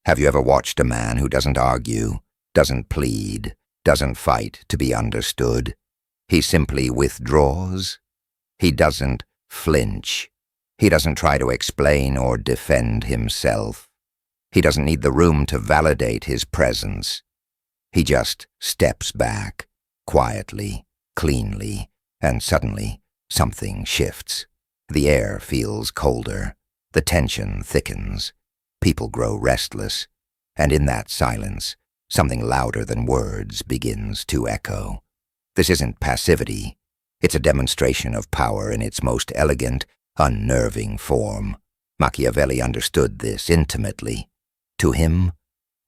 Have you ever watched a man who doesn't argue, doesn't plead, doesn't fight to be understood? He simply withdraws. He doesn't flinch. He doesn't try to explain or defend himself. He doesn't need the room to validate his presence. He just steps back, quietly, cleanly, and suddenly something shifts. The air feels colder. The tension thickens. People grow restless. And in that silence, something louder than words begins to echo. This isn't passivity. It's a demonstration of power in its most elegant, unnerving form. Machiavelli understood this intimately. To him,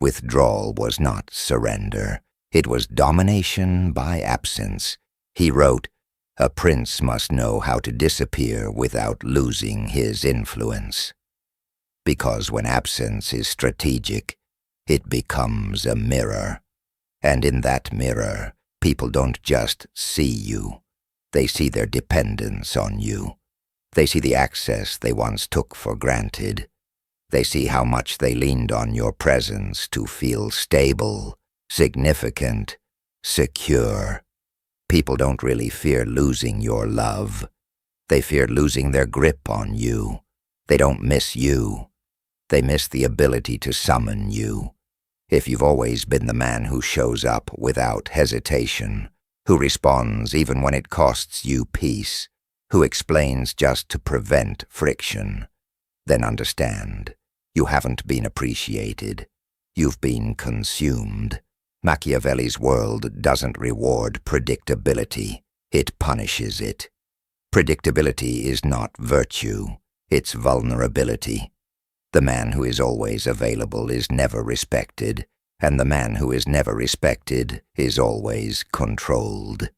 withdrawal was not surrender. It was domination by absence. He wrote, "A prince must know how to disappear without losing his influence." Because when absence is strategic, it becomes a mirror. And in that mirror, people don't just see you. They see their dependence on you. They see the access they once took for granted. They see how much they leaned on your presence to feel stable, significant, secure. People don't really fear losing your love. They fear losing their grip on you. They don't miss you. They miss the ability to summon you. If you've always been the man who shows up without hesitation, who responds even when it costs you peace, who explains just to prevent friction, then understand, you haven't been appreciated. You've been consumed. Machiavelli's world doesn't reward predictability. It punishes it. Predictability is not virtue. It's vulnerability. The man who is always available is never respected, and the man who is never respected is always controlled.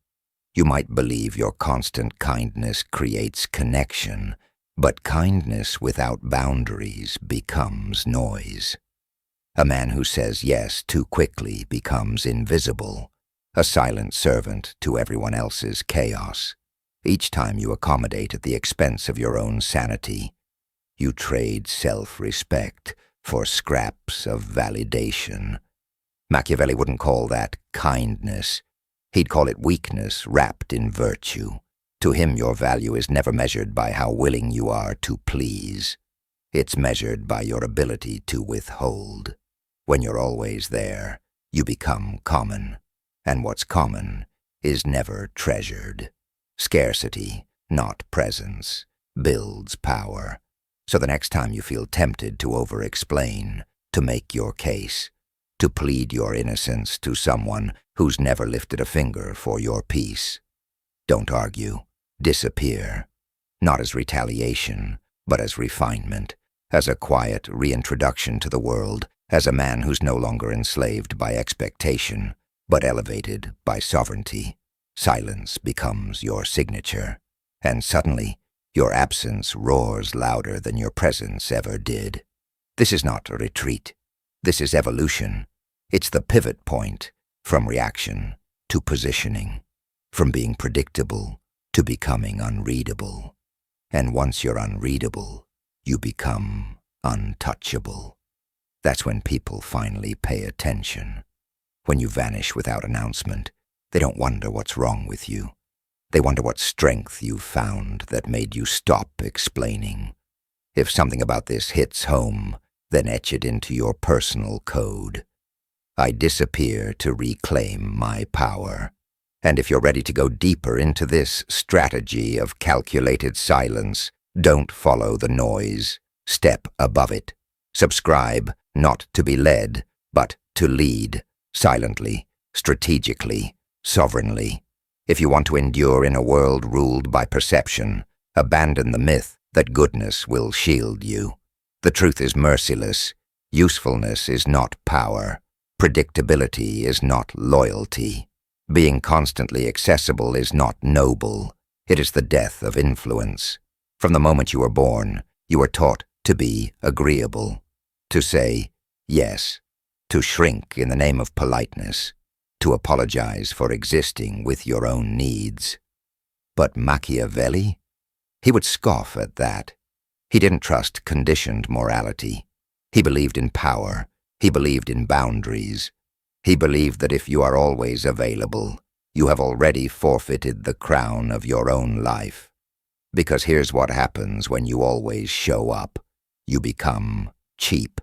You might believe your constant kindness creates connection, but kindness without boundaries becomes noise. A man who says yes too quickly becomes invisible, a silent servant to everyone else's chaos. Each time you accommodate at the expense of your own sanity, you trade self-respect for scraps of validation. Machiavelli wouldn't call that kindness. He'd call it weakness wrapped in virtue. To him, your value is never measured by how willing you are to please. It's measured by your ability to withhold. When you're always there, you become common. And what's common is never treasured. Scarcity, not presence, builds power. So the next time you feel tempted to over-explain, to make your case, to plead your innocence to someone who's never lifted a finger for your peace, don't argue. Disappear. Not as retaliation, but as refinement, as a quiet reintroduction to the world, as a man who's no longer enslaved by expectation, but elevated by sovereignty. Silence becomes your signature, and suddenly, your absence roars louder than your presence ever did. This is not a retreat. This is evolution. It's the pivot point from reaction to positioning, from being predictable to becoming unreadable. And once you're unreadable, you become untouchable. That's when people finally pay attention. When you vanish without announcement, they don't wonder what's wrong with you. They wonder what strength you've found that made you stop explaining. If something about this hits home, then etch it into your personal code. I disappear to reclaim my power. And if you're ready to go deeper into this strategy of calculated silence, don't follow the noise. Step above it. Subscribe, not to be led, but to lead, silently, strategically, sovereignly. If you want to endure in a world ruled by perception, abandon the myth that goodness will shield you. The truth is merciless. Usefulness is not power. Predictability is not loyalty. Being constantly accessible is not noble. It is the death of influence. From the moment you were born, you were taught to be agreeable, to say yes, to shrink in the name of politeness, to apologize for existing with your own needs. But Machiavelli? He would scoff at that. He didn't trust conditioned morality. He believed in power, He believed in boundaries. He believed that if you are always available, you have already forfeited the crown of your own life. Because here's what happens when you always show up. You become cheap.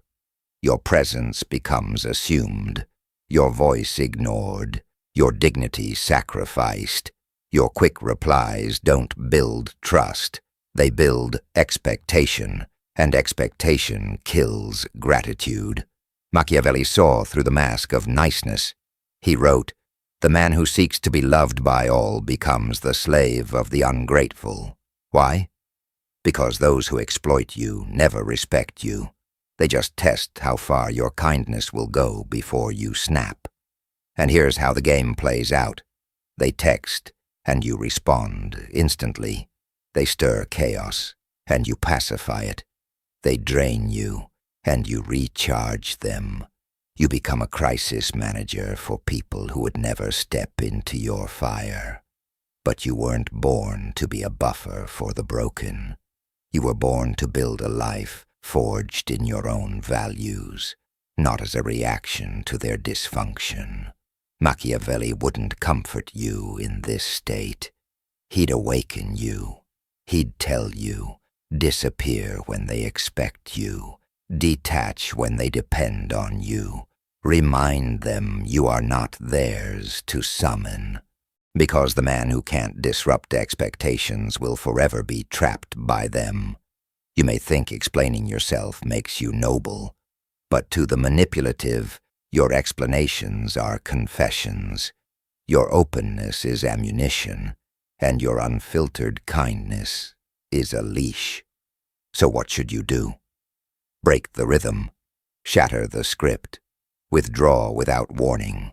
Your presence becomes assumed. Your voice ignored. Your dignity sacrificed. Your quick replies don't build trust. They build expectation, and expectation kills gratitude. Machiavelli saw through the mask of niceness. He wrote, "The man who seeks to be loved by all becomes the slave of the ungrateful." Why? Because those who exploit you never respect you. They just test how far your kindness will go before you snap. And here's how the game plays out. They text, and you respond instantly. They stir chaos, and you pacify it. They drain you, and you recharge them. You become a crisis manager for people who would never step into your fire. But you weren't born to be a buffer for the broken. You were born to build a life forged in your own values, not as a reaction to their dysfunction. Machiavelli wouldn't comfort you in this state. He'd awaken you. He'd tell you, disappear when they expect you, detach when they depend on you. Remind them you are not theirs to summon. Because the man who can't disrupt expectations will forever be trapped by them. You may think explaining yourself makes you noble, but to the manipulative, your explanations are confessions. Your openness is ammunition, and your unfiltered kindness is a leash. So what should you do? Break the rhythm, shatter the script, withdraw without warning.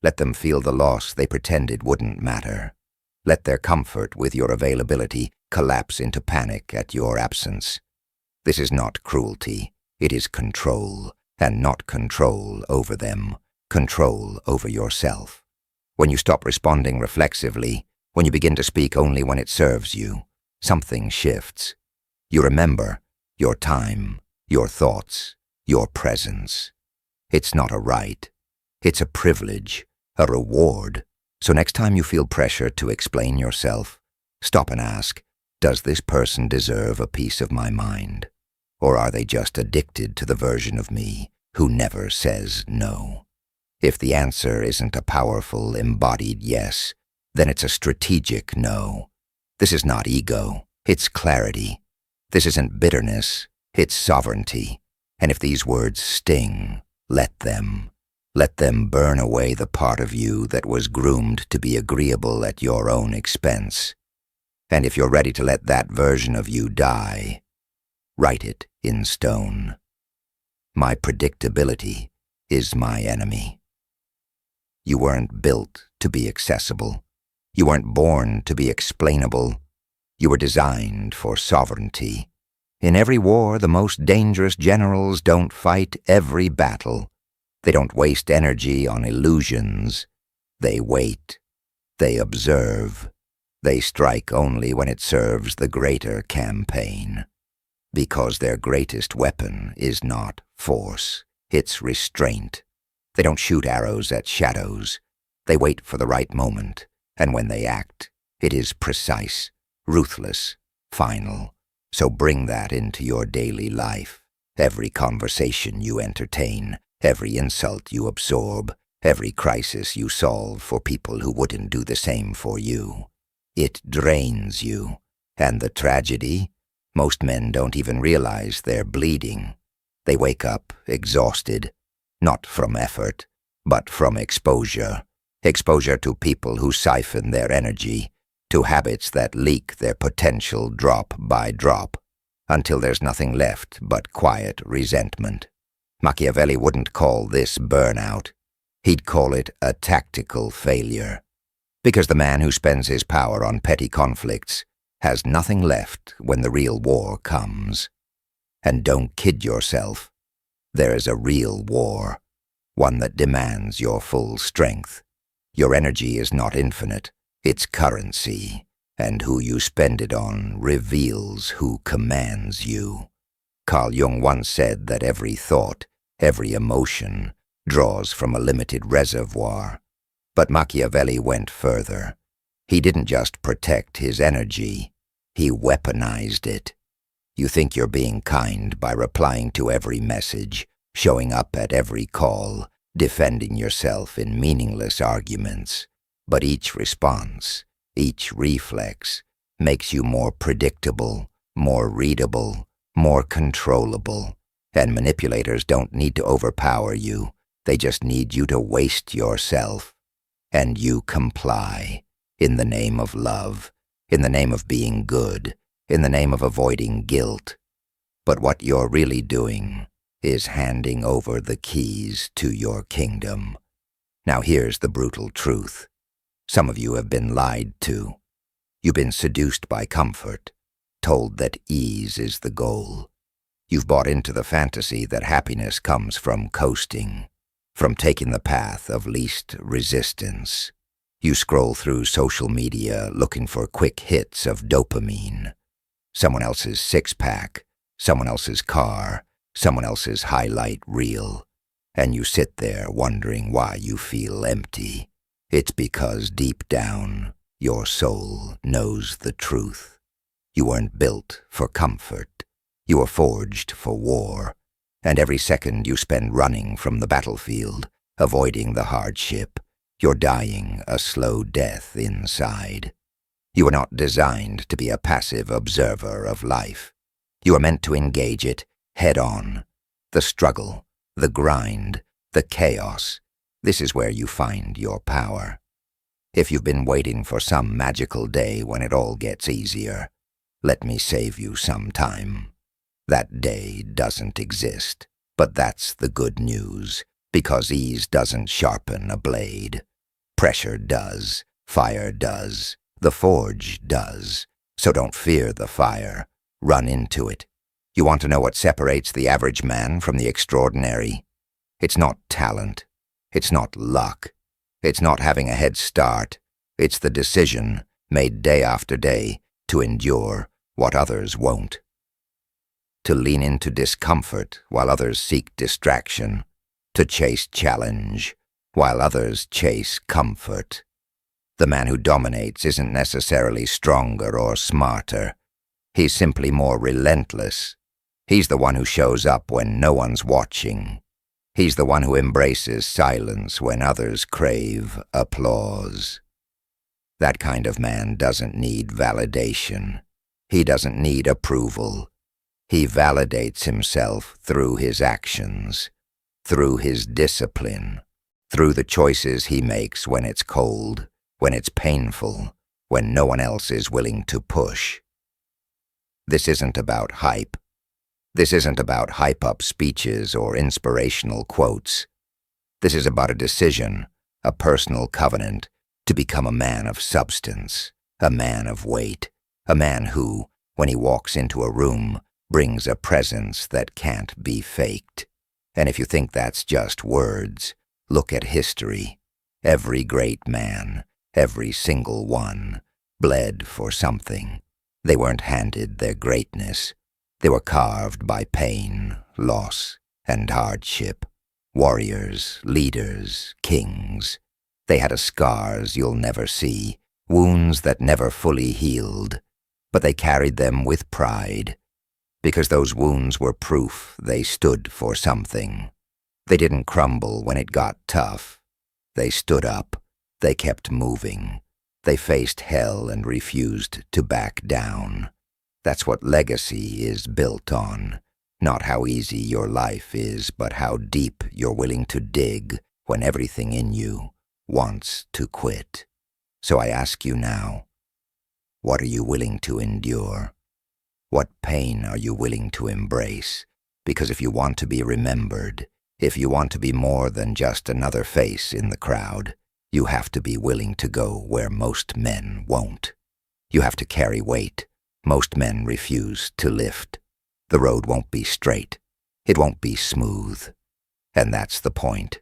Let them feel the loss they pretended wouldn't matter. Let their comfort with your availability collapse into panic at your absence. This is not cruelty, it is control, and not control over them, control over yourself. When you stop responding reflexively, when you begin to speak only when it serves you, something shifts. You remember your time, your thoughts, your presence. It's not a right, it's a privilege, a reward. So next time you feel pressure to explain yourself, stop and ask, does this person deserve a piece of my mind? Or are they just addicted to the version of me who never says no? If the answer isn't a powerful, embodied yes, then it's a strategic no. This is not ego, it's clarity. This isn't bitterness, it's sovereignty. And if these words sting, let them. Let them burn away the part of you that was groomed to be agreeable at your own expense. And if you're ready to let that version of you die, write it in stone. My predictability is my enemy. You weren't built to be accessible. You weren't born to be explainable. You were designed for sovereignty. In every war, the most dangerous generals don't fight every battle. They don't waste energy on illusions. They wait. They observe. They strike only when it serves the greater campaign. Because their greatest weapon is not force, it's restraint. They don't shoot arrows at shadows. They wait for the right moment, and when they act, it is precise, ruthless, final. So bring that into your daily life. Every conversation you entertain, every insult you absorb, every crisis you solve for people who wouldn't do the same for you. It drains you. And the tragedy? Most men don't even realize they're bleeding. They wake up exhausted, not from effort, but from exposure. Exposure to people who siphon their energy, to habits that leak their potential drop by drop, until there's nothing left but quiet resentment. Machiavelli wouldn't call this burnout. He'd call it a tactical failure. Because the man who spends his power on petty conflicts has nothing left when the real war comes. And don't kid yourself. There is a real war, one that demands your full strength. Your energy is not infinite, it's currency, and who you spend it on reveals who commands you. Carl Jung once said that every thought Every emotion draws from a limited reservoir. But Machiavelli went further. He didn't just protect his energy, he weaponized it. You think you're being kind by replying to every message, showing up at every call, defending yourself in meaningless arguments. But each response, each reflex, makes you more predictable, more readable, more controllable. And manipulators don't need to overpower you. They just need you to waste yourself. And you comply, in the name of love, in the name of being good, in the name of avoiding guilt. But what you're really doing is handing over the keys to your kingdom. Now here's the brutal truth. Some of you have been lied to. You've been seduced by comfort, told that ease is the goal. You've bought into the fantasy that happiness comes from coasting, from taking the path of least resistance. You scroll through social media looking for quick hits of dopamine. Someone else's six-pack, someone else's car, someone else's highlight reel. And you sit there wondering why you feel empty. It's because deep down, your soul knows the truth. You weren't built for comfort. You were forged for war. And every second you spend running from the battlefield, avoiding the hardship, you're dying a slow death inside. You are not designed to be a passive observer of life. You are meant to engage it head on. The struggle, the grind, the chaos. This is where you find your power. If you've been waiting for some magical day when it all gets easier, let me save you some time. That day doesn't exist, but that's the good news, because ease doesn't sharpen a blade. Pressure does, fire does, the forge does. So don't fear the fire, run into it. You want to know what separates the average man from the extraordinary? It's not talent, it's not luck, it's not having a head start. It's the decision, made day after day, to endure what others won't. To lean into discomfort while others seek distraction, to chase challenge while others chase comfort. The man who dominates isn't necessarily stronger or smarter. He's simply more relentless. He's the one who shows up when no one's watching. He's the one who embraces silence when others crave applause. That kind of man doesn't need validation. He doesn't need approval. He validates himself through his actions, through his discipline, through the choices he makes when it's cold, when it's painful, when no one else is willing to push. This isn't about hype. This isn't about hype-up speeches or inspirational quotes. This is about a decision, a personal covenant, to become a man of substance, a man of weight, a man who, when he walks into a room, brings a presence that can't be faked. And if you think that's just words, look at history. Every great man, every single one, bled for something. They weren't handed their greatness. They were carved by pain, loss, and hardship. Warriors, leaders, kings. They had scars you'll never see, wounds that never fully healed, but they carried them with pride, because those wounds were proof they stood for something. They didn't crumble when it got tough. They stood up. They kept moving. They faced hell and refused to back down. That's what legacy is built on. Not how easy your life is, but how deep you're willing to dig when everything in you wants to quit. So I ask you now, what are you willing to endure? What pain are you willing to embrace? Because if you want to be remembered, if you want to be more than just another face in the crowd, you have to be willing to go where most men won't. You have to carry weight most men refuse to lift. The road won't be straight. It won't be smooth. And that's the point.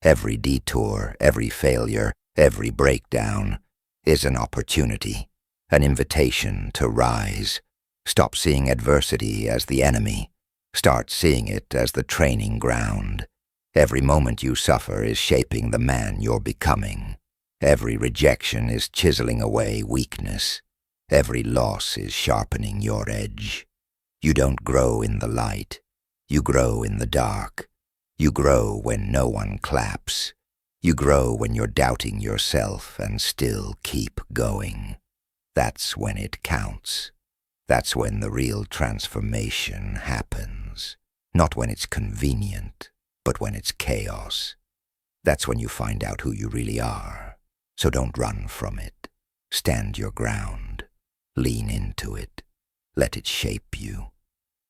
Every detour, every failure, every breakdown is an opportunity, an invitation to rise. Stop seeing adversity as the enemy. Start seeing it as the training ground. Every moment you suffer is shaping the man you're becoming. Every rejection is chiseling away weakness. Every loss is sharpening your edge. You don't grow in the light. You grow in the dark. You grow when no one claps. You grow when you're doubting yourself and still keep going. That's when it counts. That's when the real transformation happens. Not when it's convenient, but when it's chaos. That's when you find out who you really are. So don't run from it. Stand your ground. Lean into it. Let it shape you.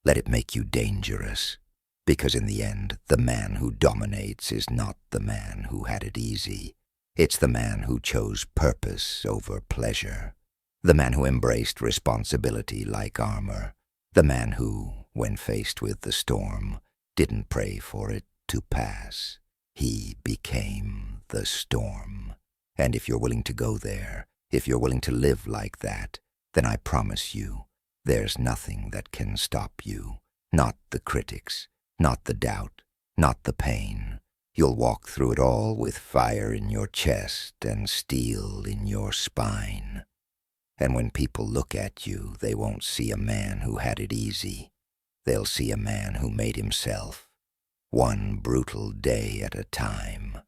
Let it make you dangerous. Because in the end, the man who dominates is not the man who had it easy. It's the man who chose purpose over pleasure. The man who embraced responsibility like armor. The man who, when faced with the storm, didn't pray for it to pass. He became the storm. And if you're willing to go there, if you're willing to live like that, then I promise you, there's nothing that can stop you. Not the critics, not the doubt, not the pain. You'll walk through it all with fire in your chest and steel in your spine. And when people look at you, they won't see a man who had it easy. They'll see a man who made himself, one brutal day at a time.